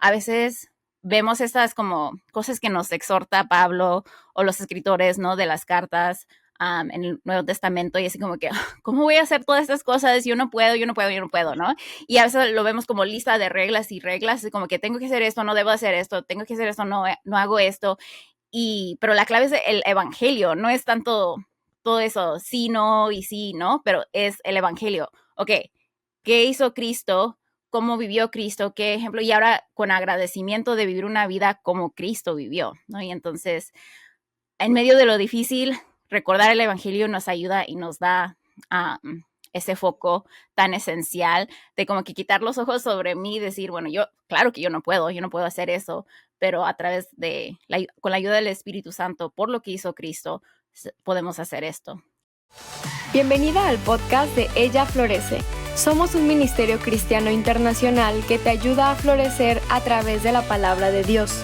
a veces vemos estas como cosas que nos exhorta Pablo o los escritores, ¿no? De las cartas en el Nuevo Testamento y así como que, ¿cómo voy a hacer todas estas cosas? Yo no puedo, ¿no? Y a veces lo vemos como lista de reglas y reglas, como que tengo que hacer esto, no debo hacer esto, tengo que hacer esto, no hago esto. Pero la clave es el evangelio, no es tanto todo eso, sí, no y sí, ¿no? Pero es el evangelio. Ok, ¿qué hizo Cristo? ¿Cómo vivió Cristo? ¿Qué ejemplo? Y ahora con agradecimiento de vivir una vida como Cristo vivió, ¿no? Y entonces, en medio de lo difícil, recordar el evangelio nos ayuda y nos da ese foco tan esencial de como que quitar los ojos sobre mí y decir, bueno, claro que yo no puedo hacer eso, pero a través con la ayuda del Espíritu Santo, por lo que hizo Cristo, podemos hacer esto. Bienvenida al podcast de Ella Florece. Somos un ministerio cristiano internacional que te ayuda a florecer a través de la palabra de Dios.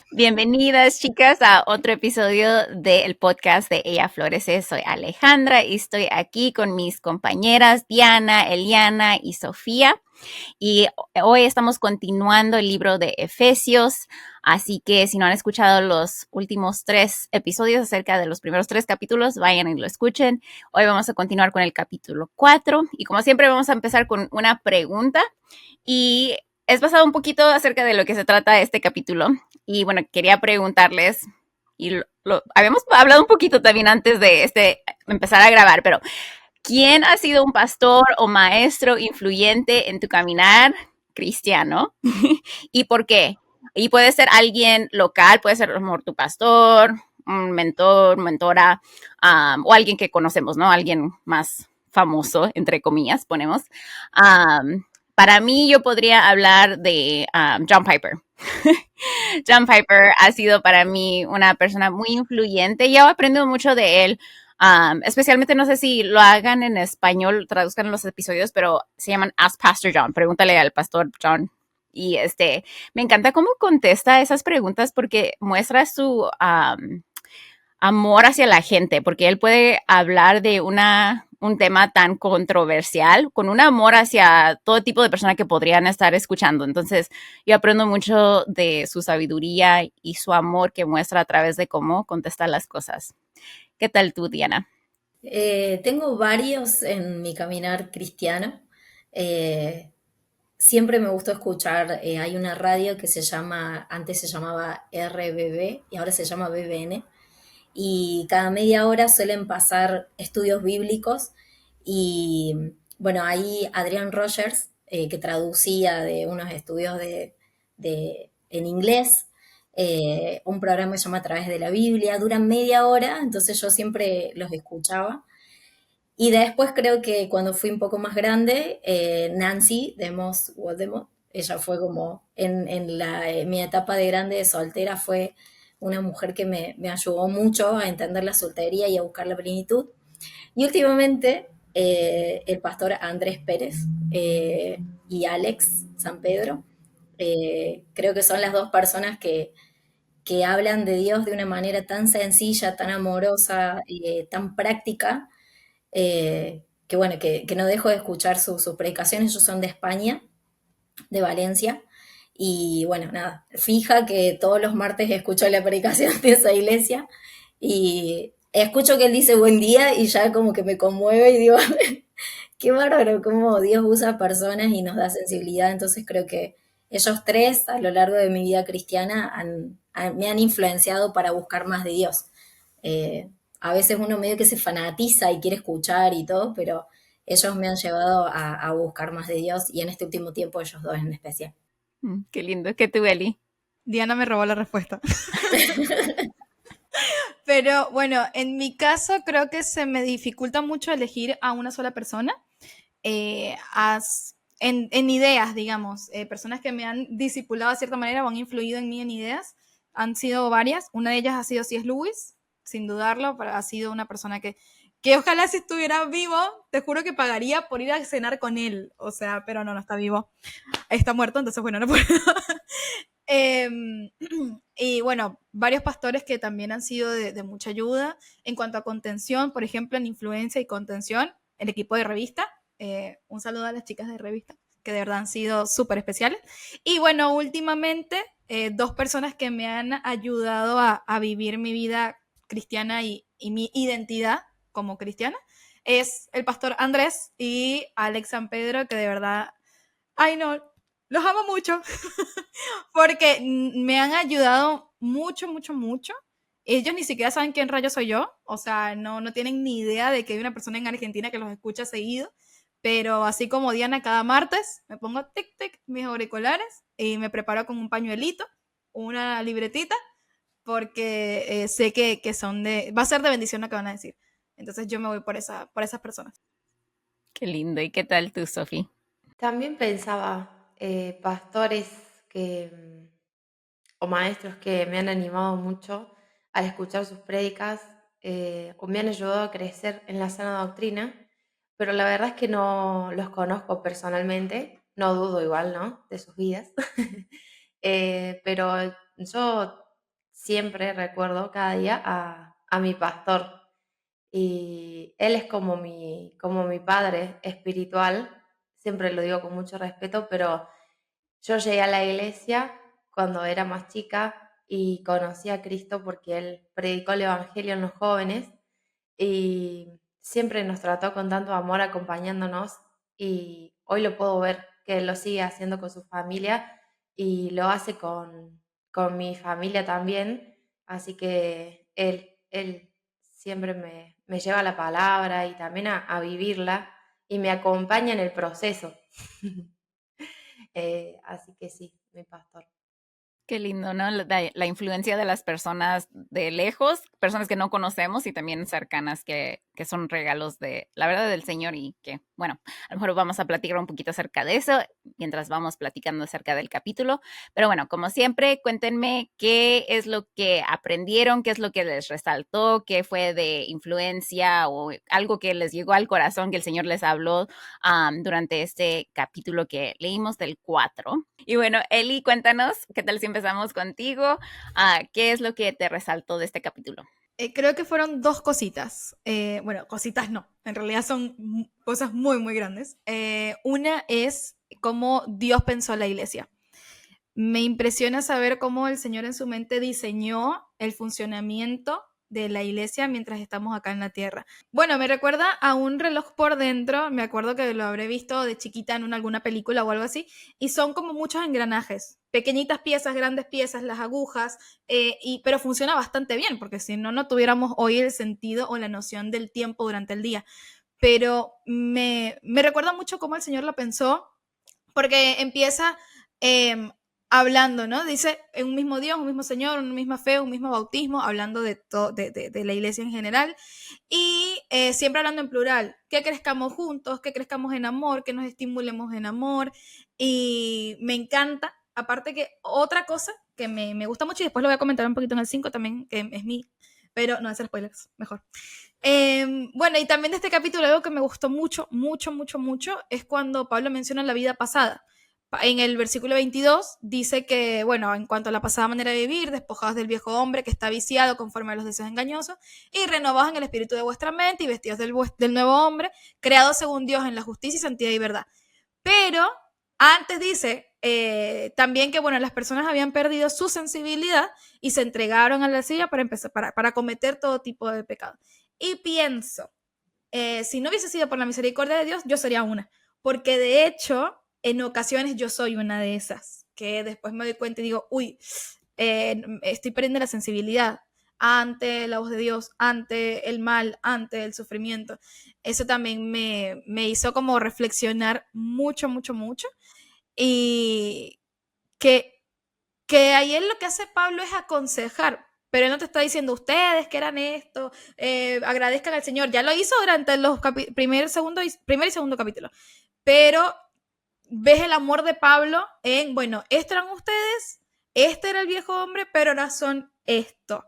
Bienvenidas, chicas, a otro episodio del podcast de Ella Florece. Soy Alejandra y estoy aquí con mis compañeras Diana, Eliana y Sofía. Y hoy estamos continuando el libro de Efesios, así que si no han escuchado los últimos 3 episodios acerca de los primeros 3 capítulos, vayan y lo escuchen. Hoy vamos a continuar con el capítulo 4 y como siempre vamos a empezar con una pregunta y es basado un poquito acerca de lo que se trata este capítulo. Y bueno, quería preguntarles, y habíamos hablado un poquito también antes de empezar a grabar, pero ¿quién ha sido un pastor o maestro influyente en tu caminar cristiano? ¿Y por qué? Y puede ser alguien local, puede ser a lo mejor tu pastor, un mentor, mentora, o alguien que conocemos, ¿no? Alguien más famoso, entre comillas, ponemos. Para mí, yo podría hablar de John Piper. John Piper ha sido para mí una persona muy influyente y he aprendido mucho de él. Especialmente, no sé si lo hagan en español, traduzcan los episodios, pero se llaman Ask Pastor John. Pregúntale al pastor John. Y me encanta cómo contesta esas preguntas porque muestra su amor hacia la gente, porque él puede hablar de un tema tan controversial con un amor hacia todo tipo de personas que podrían estar escuchando. Entonces, yo aprendo mucho de su sabiduría y su amor que muestra a través de cómo contestar las cosas. ¿Qué tal tú, Diana? Tengo varios en mi caminar cristiano. Eh, Siempre me gustó escuchar, hay una radio que antes se llamaba RBB y ahora se llama BBN, y cada media hora suelen pasar estudios bíblicos y bueno, ahí Adrián Rogers, que traducía de unos estudios en inglés, un programa que se llama A través de la Biblia, duran media hora, entonces yo siempre los escuchaba. Y después creo que cuando fui un poco más grande, Nancy de Moss Woldemort, ella fue como en mi etapa de grande de soltera, fue una mujer que me ayudó mucho a entender la soltería y a buscar la plenitud. Y últimamente el pastor Andrés Pérez y Alex San Pedro, creo que son las dos personas que hablan de Dios de una manera tan sencilla, tan amorosa, tan práctica, que bueno, que no dejo de escuchar sus predicaciones. Ellos son de España, de Valencia, y bueno, nada, fija que todos los martes escucho la predicación de esa iglesia y escucho que él dice buen día y ya como que me conmueve y digo, qué bárbaro cómo Dios usa personas y nos da sensibilidad. Entonces creo que ellos tres a lo largo de mi vida cristiana me han influenciado para buscar más de Dios. A veces uno medio que se fanatiza y quiere escuchar y todo, pero ellos me han llevado a buscar más de Dios y en este último tiempo ellos dos en especial. Qué lindo. ¿Qué tú, Eli? Diana me robó la respuesta. Pero bueno, en mi caso creo que se me dificulta mucho elegir a una sola persona. En ideas, digamos, personas que me han discipulado de cierta manera o han influido en mí en ideas, han sido varias. Una de ellas ha sido C.S. Lewis, sin dudarlo, ha sido una persona que ojalá si estuviera vivo, te juro que pagaría por ir a cenar con él, o sea, pero no está vivo, está muerto, entonces bueno, no puedo. Y bueno, varios pastores que también han sido de mucha ayuda en cuanto a contención, por ejemplo, en influencia y contención, el equipo de revista. Un saludo a las chicas de revista. que de verdad han sido súper especiales. Y bueno, últimamente, 2 personas que me han ayudado a vivir mi vida cristiana y mi identidad como cristiana es el pastor Andrés y Alex San Pedro, que de verdad, ay no, los amo mucho, porque me han ayudado mucho, mucho, mucho. Ellos ni siquiera saben quién rayo soy yo, o sea, no tienen ni idea de que hay una persona en Argentina que los escucha seguido, pero así como Diana, cada martes me pongo tic tic mis auriculares y me preparo con un pañuelito, una libretita, porque sé que son va a ser de bendición lo que van a decir. Entonces yo me voy por esas personas. Qué lindo. ¿Y qué tal tú, Sofi? También pensaba pastores o maestros que me han animado mucho al escuchar sus prédicas o me han ayudado a crecer en la sana doctrina, pero la verdad es que no los conozco personalmente, no dudo igual, ¿no? De sus vidas. Pero yo siempre recuerdo cada día a mi pastor y él es como mi padre espiritual, siempre lo digo con mucho respeto, pero yo llegué a la iglesia cuando era más chica y conocí a Cristo porque Él predicó el Evangelio en los jóvenes y siempre nos trató con tanto amor acompañándonos y hoy lo puedo ver que Él lo sigue haciendo con su familia y lo hace con mi familia también, así que Él siempre me lleva la palabra y también a vivirla y me acompaña en el proceso. Así que sí, mi pastor. Qué lindo, ¿no? La influencia de las personas de lejos, personas que no conocemos y también cercanas que son regalos de la verdad del Señor y que, bueno, a lo mejor vamos a platicar un poquito acerca de eso mientras vamos platicando acerca del capítulo. Pero bueno, como siempre, cuéntenme qué es lo que aprendieron, qué es lo que les resaltó, qué fue de influencia o algo que les llegó al corazón que el Señor les habló durante este capítulo que leímos del 4. Y bueno, Eli, cuéntanos, ¿qué tal si empezamos contigo? ¿Qué es lo que te resaltó de este capítulo? Creo que fueron 2 cositas. Bueno, cositas no, en realidad son cosas muy, muy grandes. Una es cómo Dios pensó la iglesia. Me impresiona saber cómo el Señor en su mente diseñó el funcionamiento de la iglesia mientras estamos acá en la tierra. Bueno, me recuerda a un reloj por dentro, me acuerdo que lo habré visto de chiquita en alguna película o algo así, y son como muchos engranajes, pequeñitas piezas, grandes piezas, las agujas, pero funciona bastante bien, porque si no, no tuviéramos hoy el sentido o la noción del tiempo durante el día. Pero me recuerda mucho cómo el Señor lo pensó, porque empieza hablando, ¿no? Dice, en un mismo Dios, un mismo Señor, una misma fe, un mismo bautismo, hablando de la iglesia en general, y siempre hablando en plural, que crezcamos juntos, que crezcamos en amor, que nos estimulemos en amor, y me encanta, aparte que otra cosa que me gusta mucho, y después lo voy a comentar un poquito en el 5 también, que es mi, pero no hacer spoilers, mejor. Bueno, y también de este capítulo algo que me gustó mucho, mucho, mucho, mucho, es cuando Pablo menciona la vida pasada. En el versículo 22 dice que, bueno, en cuanto a la pasada manera de vivir, despojados del viejo hombre que está viciado conforme a los deseos engañosos, y renovados en el espíritu de vuestra mente y vestidos del nuevo hombre, creado según Dios en la justicia y santidad y verdad. Pero antes dice también que, bueno, las personas habían perdido su sensibilidad y se entregaron a la silla para cometer todo tipo de pecado. Y pienso, si no hubiese sido por la misericordia de Dios, yo sería una. Porque de hecho, en ocasiones yo soy una de esas, que después me doy cuenta y digo, uy, estoy perdiendo la sensibilidad ante la voz de Dios, ante el mal, ante el sufrimiento. Eso también me hizo como reflexionar mucho, mucho, mucho. Y que ahí él lo que hace Pablo es aconsejar, pero él no te está diciendo ustedes que eran esto, agradezcan al Señor. Ya lo hizo durante los primer y segundo capítulo. Pero ves el amor de Pablo en, bueno, estos eran ustedes, este era el viejo hombre, pero ahora son esto.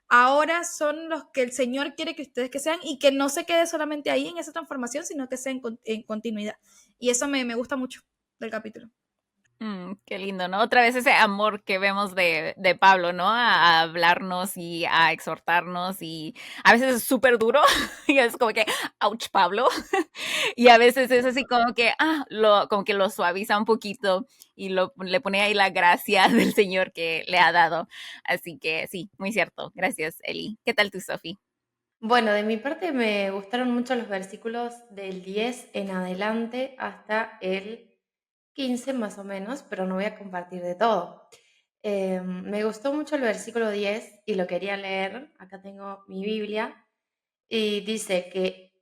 Ahora son los que el Señor quiere que ustedes que sean y que no se quede solamente ahí en esa transformación, sino que sea en continuidad. Y eso me gusta mucho del capítulo. Qué lindo, ¿no? Otra vez ese amor que vemos de Pablo, ¿no? A hablarnos y a exhortarnos y a veces es súper duro y es como que, ouch, Pablo. Y a veces es así como que, como que lo suaviza un poquito y le pone ahí la gracia del Señor que le ha dado. Así que sí, muy cierto. Gracias, Eli. ¿Qué tal tú, Sofi? Bueno, de mi parte me gustaron mucho los versículos del 10 en adelante hasta el 15 más o menos, pero no voy a compartir de todo. Me gustó mucho el versículo 10 y lo quería leer. Acá tengo mi Biblia y dice que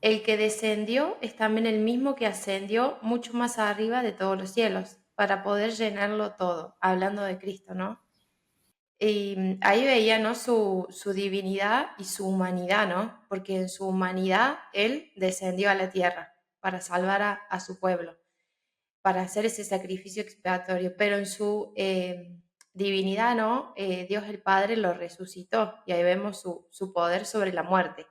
el que descendió es también el mismo que ascendió mucho más arriba de todos los cielos para poder llenarlo todo, hablando de Cristo, ¿no? Y ahí veía, ¿no? Su divinidad y su humanidad, ¿no? Porque en su humanidad Él descendió a la tierra para salvar a su pueblo, para hacer ese sacrificio expiatorio, pero en su divinidad, ¿no? Dios el Padre lo resucitó y ahí vemos su poder sobre la muerte.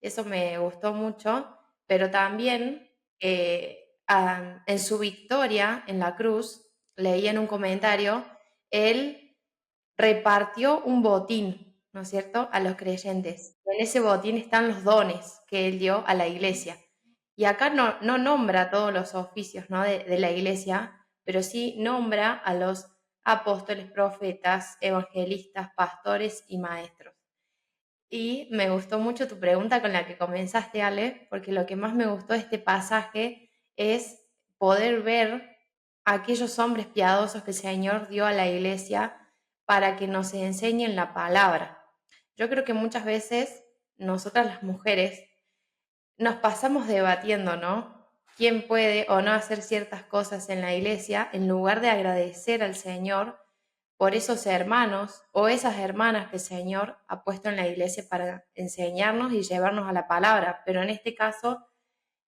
Eso me gustó mucho, pero también en su victoria en la cruz, leí en un comentario, Él repartió un botín, ¿no es cierto?, a los creyentes. En ese botín están los dones que Él dio a la iglesia. Y acá no nombra todos los oficios, ¿no? de la iglesia, pero sí nombra a los apóstoles, profetas, evangelistas, pastores y maestros. Y me gustó mucho tu pregunta con la que comenzaste, Ale, porque lo que más me gustó de este pasaje es poder ver a aquellos hombres piadosos que el Señor dio a la iglesia para que nos enseñen la palabra. Yo creo que muchas veces nosotras las mujeres nos pasamos debatiendo, ¿no? ¿Quién puede o no hacer ciertas cosas en la iglesia en lugar de agradecer al Señor por esos hermanos o esas hermanas que el Señor ha puesto en la iglesia para enseñarnos y llevarnos a la palabra? Pero en este caso,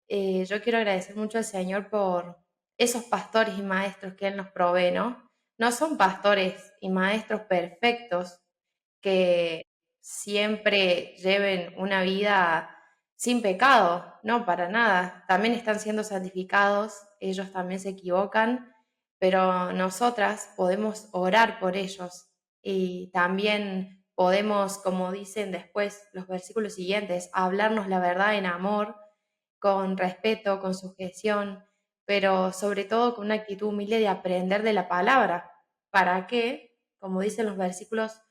yo quiero agradecer mucho al Señor por esos pastores y maestros que Él nos provee, ¿no? No son pastores y maestros perfectos que siempre lleven una vida sin pecado, no, para nada. También están siendo santificados, ellos también se equivocan, pero nosotras podemos orar por ellos y también podemos, como dicen después los versículos siguientes, hablarnos la verdad en amor, con respeto, con sujeción, pero sobre todo con una actitud humilde de aprender de la palabra. ¿Para qué? Como dicen los versículos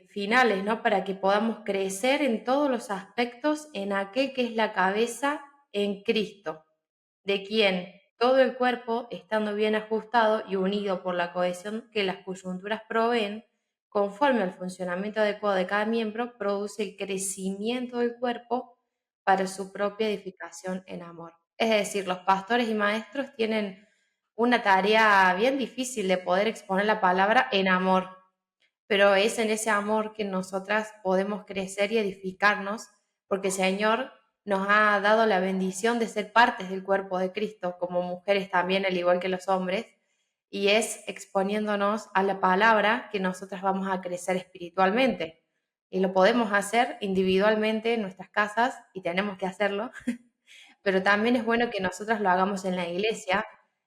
finales, ¿no? Para que podamos crecer en todos los aspectos en aquel que es la cabeza en Cristo, de quien todo el cuerpo, estando bien ajustado y unido por la cohesión que las coyunturas proveen, conforme al funcionamiento adecuado de cada miembro, produce el crecimiento del cuerpo para su propia edificación en amor. Es decir, los pastores y maestros tienen una tarea bien difícil de poder exponer la palabra en amor, pero es en ese amor que nosotras podemos crecer y edificarnos, porque el Señor nos ha dado la bendición de ser partes del cuerpo de Cristo, como mujeres también, al igual que los hombres, y es exponiéndonos a la palabra que nosotras vamos a crecer espiritualmente. Y lo podemos hacer individualmente en nuestras casas, y tenemos que hacerlo, pero también es bueno que nosotras lo hagamos en la iglesia,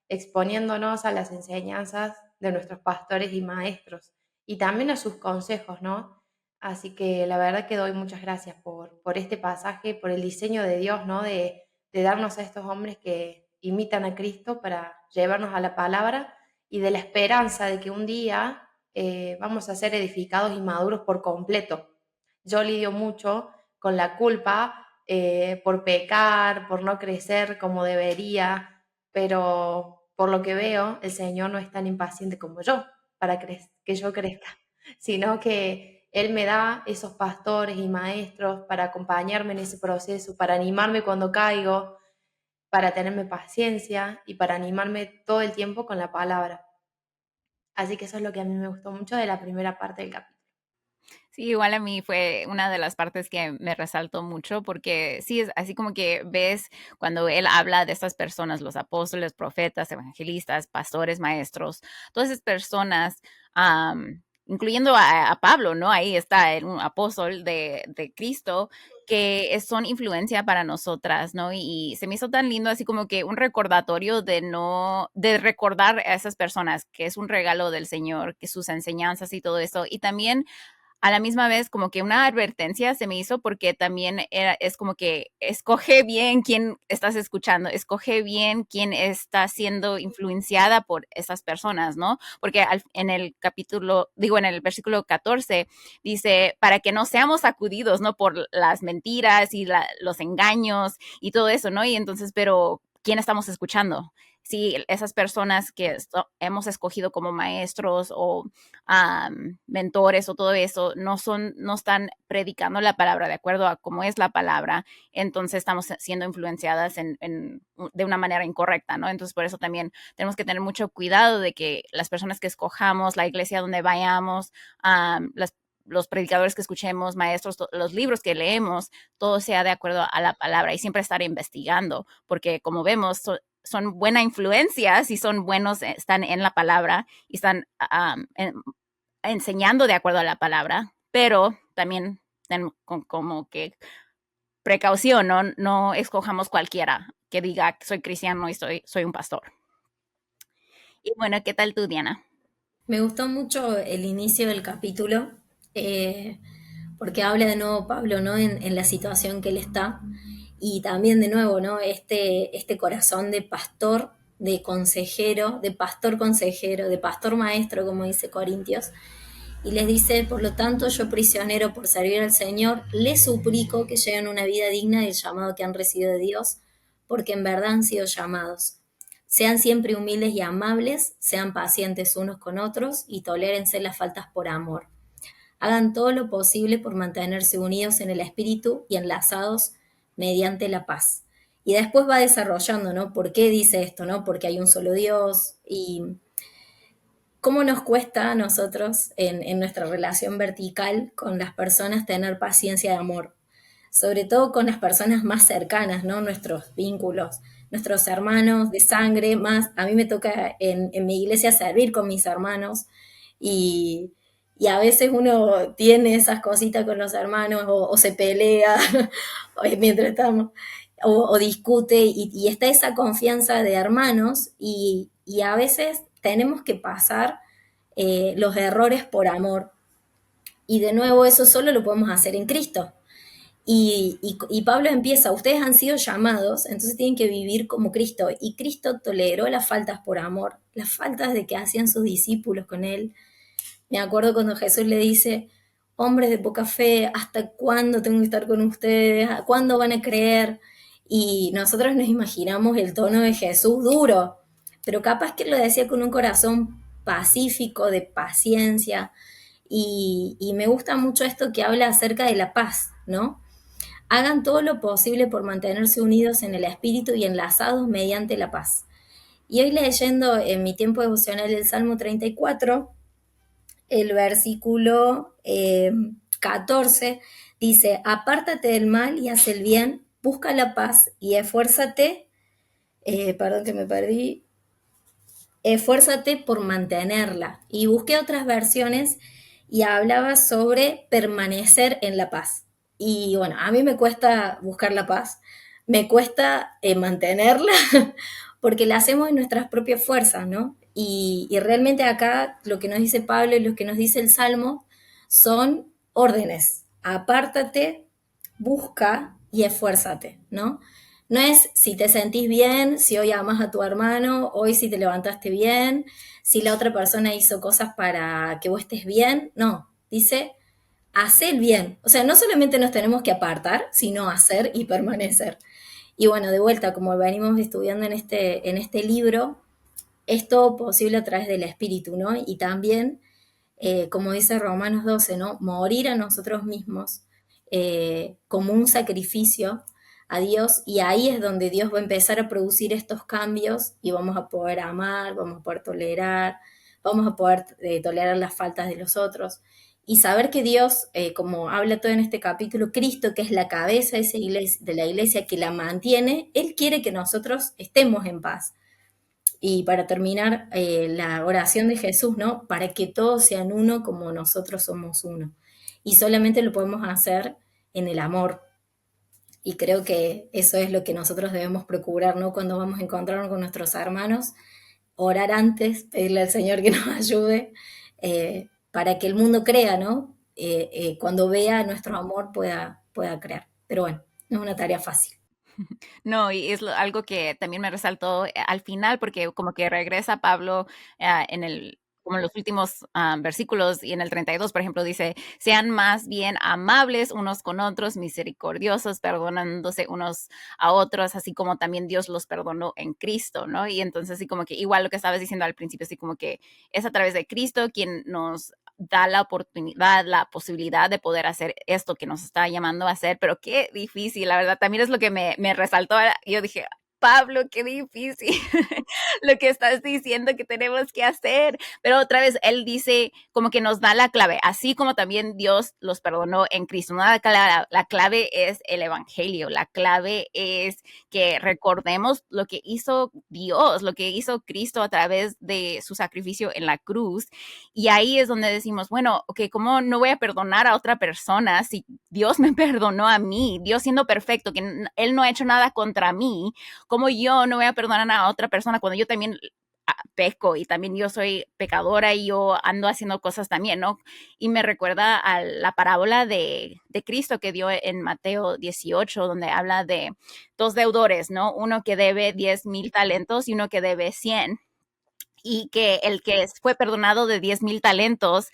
exponiéndonos a las enseñanzas de nuestros pastores y maestros y también a sus consejos, ¿no? Así que la verdad que doy muchas gracias por este pasaje, por el diseño de Dios, ¿no? De darnos a estos hombres que imitan a Cristo para llevarnos a la palabra y de la esperanza de que un día vamos a ser edificados y maduros por completo. Yo lidio mucho con la culpa por pecar, por no crecer como debería, pero por lo que veo, el Señor no es tan impaciente como yo para que yo crezca, sino que Él me da esos pastores y maestros para acompañarme en ese proceso, para animarme cuando caigo, para tenerme paciencia y para animarme todo el tiempo con la palabra. Así que eso es lo que a mí me gustó mucho de la primera parte del capítulo. Sí, igual a mí fue una de las partes que me resaltó mucho porque sí, es así como que ves cuando él habla de estas personas, los apóstoles, profetas, evangelistas, pastores, maestros, todas esas personas, incluyendo a Pablo, ¿no? Ahí está un apóstol de Cristo que son influencia para nosotras, ¿no? Y se me hizo tan lindo, así como que un recordatorio de recordar a esas personas, que es un regalo del Señor, que sus enseñanzas y todo eso. Y también a la misma vez como que una advertencia se me hizo porque también es como que escoge bien quién estás escuchando, escoge bien quién está siendo influenciada por esas personas, ¿no? Porque en el capítulo, digo, en el versículo 14 dice, para que no seamos sacudidos, ¿no? Por las mentiras y los engaños y todo eso, ¿no? Y entonces, pero ¿quién estamos escuchando? Si esas personas que hemos escogido como maestros o mentores o todo eso no están predicando la palabra de acuerdo a cómo es la palabra, entonces estamos siendo influenciadas de una manera incorrecta, ¿no? Entonces por eso también tenemos que tener mucho cuidado de que las personas que escojamos, la iglesia donde vayamos, los predicadores que escuchemos, maestros, los libros que leemos, todo sea de acuerdo a la palabra y siempre estar investigando, porque como vemos, son buena influencia, si son buenos, están en la palabra y están enseñando de acuerdo a la palabra, pero también como que precaución, no escojamos cualquiera que diga que soy cristiano y soy un pastor. Y bueno, ¿qué tal tú, Diana? Me gustó mucho el inicio del capítulo, eh, porque habla de nuevo Pablo, ¿no? En la situación que él está. Y también de nuevo, ¿no? Este corazón de pastor, de consejero, de pastor consejero, de pastor maestro, como dice Corintios. Y les dice, por lo tanto, yo prisionero por servir al Señor, les suplico que lleven una vida digna del llamado que han recibido de Dios, porque en verdad han sido llamados. Sean siempre humildes y amables, sean pacientes unos con otros y tolérense las faltas por amor. Hagan todo lo posible por mantenerse unidos en el espíritu y enlazados mediante la paz. Y después va desarrollando, ¿no? ¿Por qué dice esto, no? Porque hay un solo Dios y cómo nos cuesta a nosotros en nuestra relación vertical con las personas tener paciencia y amor, sobre todo con las personas más cercanas, ¿no? Nuestros vínculos, nuestros hermanos de sangre, más a mí me toca en mi iglesia servir con mis hermanos y, y a veces uno tiene esas cositas con los hermanos o se pelea mientras estamos, o discute y está esa confianza de hermanos y a veces tenemos que pasar los errores por amor. Y de nuevo eso solo lo podemos hacer en Cristo. Y Pablo empieza, ustedes han sido llamados, entonces tienen que vivir como Cristo. Y Cristo toleró las faltas por amor, las faltas de que hacían sus discípulos con él. Me acuerdo cuando Jesús le dice, hombres de poca fe, ¿hasta cuándo tengo que estar con ustedes? ¿Cuándo van a creer? Y nosotros nos imaginamos el tono de Jesús duro, pero capaz que lo decía con un corazón pacífico, de paciencia. Y me gusta mucho esto que habla acerca de la paz, ¿no? Hagan todo lo posible por mantenerse unidos en el espíritu y enlazados mediante la paz. Y hoy leyendo en mi tiempo devocional el Salmo 34, el versículo 14 dice, apártate del mal y haz el bien, busca la paz y esfuérzate, perdón que me perdí, esfuérzate por mantenerla. Y busqué otras versiones y hablaba sobre permanecer en la paz. Y bueno, a mí me cuesta buscar la paz, me cuesta mantenerla, porque la hacemos en nuestras propias fuerzas, ¿no? Y realmente acá lo que nos dice Pablo y lo que nos dice el Salmo son órdenes. Apártate, busca y esfuérzate, ¿no? No es si te sentís bien, si hoy amas a tu hermano, hoy si te levantaste bien, si la otra persona hizo cosas para que vos estés bien. No, dice hacer bien. O sea, no solamente nos tenemos que apartar, sino hacer y permanecer. Y bueno, de vuelta, como venimos estudiando en este libro, es todo posible a través del Espíritu, ¿no? Y también, como dice Romanos 12, ¿no? Morir a nosotros mismos como un sacrificio a Dios y ahí es donde Dios va a empezar a producir estos cambios y vamos a poder amar, vamos a poder tolerar, vamos a poder tolerar las faltas de los otros y saber que Dios, como habla todo en este capítulo, Cristo, que es la cabeza de, esa iglesia, de la iglesia que la mantiene, Él quiere que nosotros estemos en paz. Y para terminar, la oración de Jesús, ¿no? Para que todos sean uno como nosotros somos uno. Y solamente lo podemos hacer en el amor. Y creo que eso es lo que nosotros debemos procurar, ¿no? Cuando vamos a encontrarnos con nuestros hermanos, orar antes, pedirle al Señor que nos ayude, para que el mundo crea, ¿no? Cuando vea nuestro amor pueda creer. Pero bueno, no es una tarea fácil. No, y es algo que también me resaltó al final, porque como que regresa Pablo en como en los últimos versículos, y en el 32, por ejemplo, dice, sean más bien amables unos con otros, misericordiosos, perdonándose unos a otros, así como también Dios los perdonó en Cristo, ¿no? Y entonces, así como que igual lo que estabas diciendo al principio, así como que es a través de Cristo quien nos da la oportunidad, la posibilidad de poder hacer esto que nos está llamando a hacer, pero qué difícil, la verdad, también es lo que me resaltó. Yo dije, Pablo, qué difícil lo que estás diciendo que tenemos que hacer. Pero otra vez, él dice como que nos da la clave, así como también Dios los perdonó en Cristo. ¿No? La clave es el evangelio, la clave es que recordemos lo que hizo Dios, lo que hizo Cristo a través de su sacrificio en la cruz. Y ahí es donde decimos, bueno, ok, ¿cómo no voy a perdonar a otra persona si Dios me perdonó a mí? Dios siendo perfecto, que Él no ha hecho nada contra mí. ¿Cómo yo no voy a perdonar a otra persona cuando yo también peco y también yo soy pecadora y yo ando haciendo cosas también, ¿no? Y me recuerda a la parábola de Cristo que dio en Mateo 18, donde habla de dos deudores, ¿no? Uno que debe 10,000 talentos y uno que debe 100. Y que el que fue perdonado de 10,000 talentos,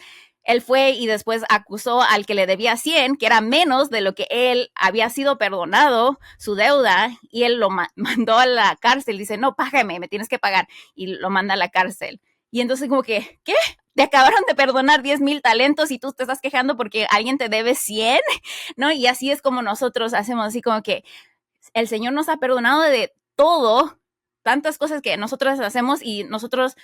él fue y después acusó al que le debía 100, que era menos de lo que él había sido perdonado, su deuda, y él lo mandó a la cárcel. Dice, no, págame, me tienes que pagar. Y lo manda a la cárcel. Y entonces como que, ¿qué? Te acabaron de perdonar 10,000 talentos y tú te estás quejando porque alguien te debe 100, ¿no? Y así es como nosotros hacemos, así como que el Señor nos ha perdonado de todo, tantas cosas que nosotros hacemos, y nosotros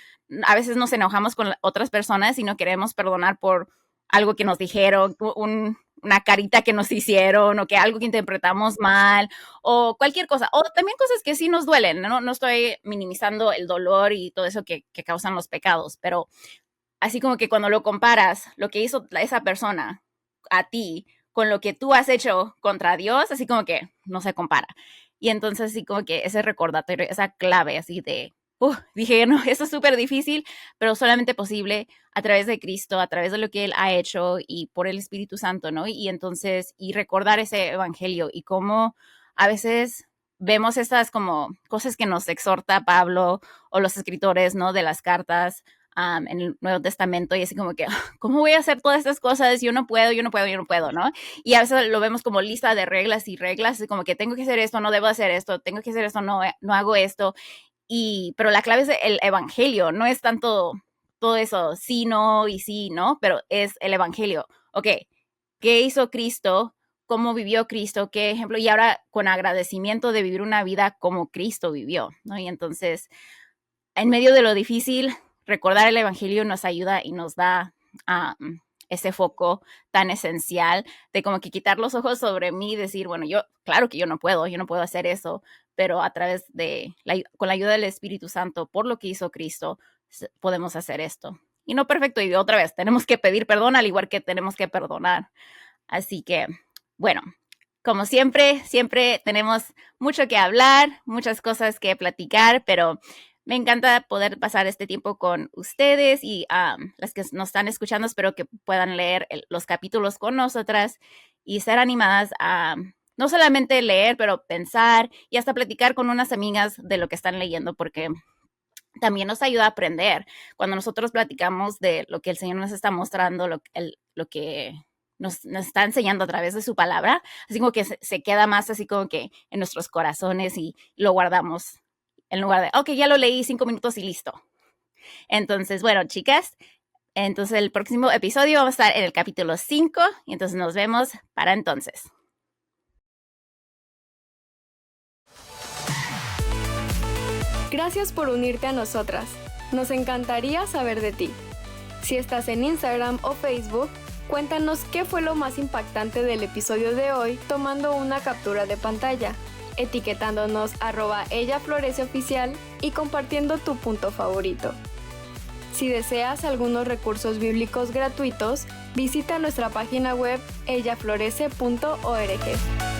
a veces nos enojamos con otras personas y no queremos perdonar por algo que nos dijeron, una carita que nos hicieron, o que algo que interpretamos mal, o cualquier cosa, o también cosas que sí nos duelen, ¿no? No estoy minimizando el dolor y todo eso que causan los pecados, pero así como que cuando lo comparas, lo que hizo esa persona a ti con lo que tú has hecho contra Dios, así como que no se compara. Y entonces así como que ese recordatorio, esa clave así de, dije, no, eso es súper difícil, pero solamente posible a través de Cristo, a través de lo que Él ha hecho y por el Espíritu Santo, ¿no? Y entonces, y recordar ese evangelio y cómo a veces vemos estas como cosas que nos exhorta Pablo o los escritores, ¿no? De las cartas en el Nuevo Testamento, y así como que, ¿cómo voy a hacer todas estas cosas? Yo no puedo, ¿no? Y a veces lo vemos como lista de reglas y reglas, como que tengo que hacer esto, no debo hacer esto, tengo que hacer esto, no hago esto. Pero la clave es el evangelio, no es tanto todo eso, sí, no y sí, no, pero es el evangelio. Ok, ¿qué hizo Cristo? ¿Cómo vivió Cristo? ¿Qué ejemplo? Y ahora con agradecimiento de vivir una vida como Cristo vivió, ¿no? Y entonces, en medio de lo difícil, recordar el evangelio nos ayuda y nos da ese foco tan esencial de como que quitar los ojos sobre mí y decir, bueno, claro que yo no puedo hacer eso, pero a través con la ayuda del Espíritu Santo, por lo que hizo Cristo, podemos hacer esto. Y no perfecto, y otra vez, tenemos que pedir perdón al igual que tenemos que perdonar. Así que, bueno, como siempre tenemos mucho que hablar, muchas cosas que platicar, pero me encanta poder pasar este tiempo con ustedes y las que nos están escuchando. Espero que puedan leer los capítulos con nosotras y ser animadas a no solamente leer, pero pensar y hasta platicar con unas amigas de lo que están leyendo, porque también nos ayuda a aprender. Cuando nosotros platicamos de lo que el Señor nos está mostrando, lo que nos está enseñando a través de su palabra, así como que se queda más así como que en nuestros corazones y lo guardamos. En lugar de, ok, ya lo leí 5 minutos y listo. Entonces, bueno, chicas, entonces el próximo episodio vamos a estar en el capítulo 5 y entonces nos vemos para entonces. Gracias por unirte a nosotras. Nos encantaría saber de ti. Si estás en Instagram o Facebook, cuéntanos qué fue lo más impactante del episodio de hoy tomando una captura de pantalla, etiquetándonos @ellafloreceoficial y compartiendo tu punto favorito. Si deseas algunos recursos bíblicos gratuitos, visita nuestra página web ellaflorece.org.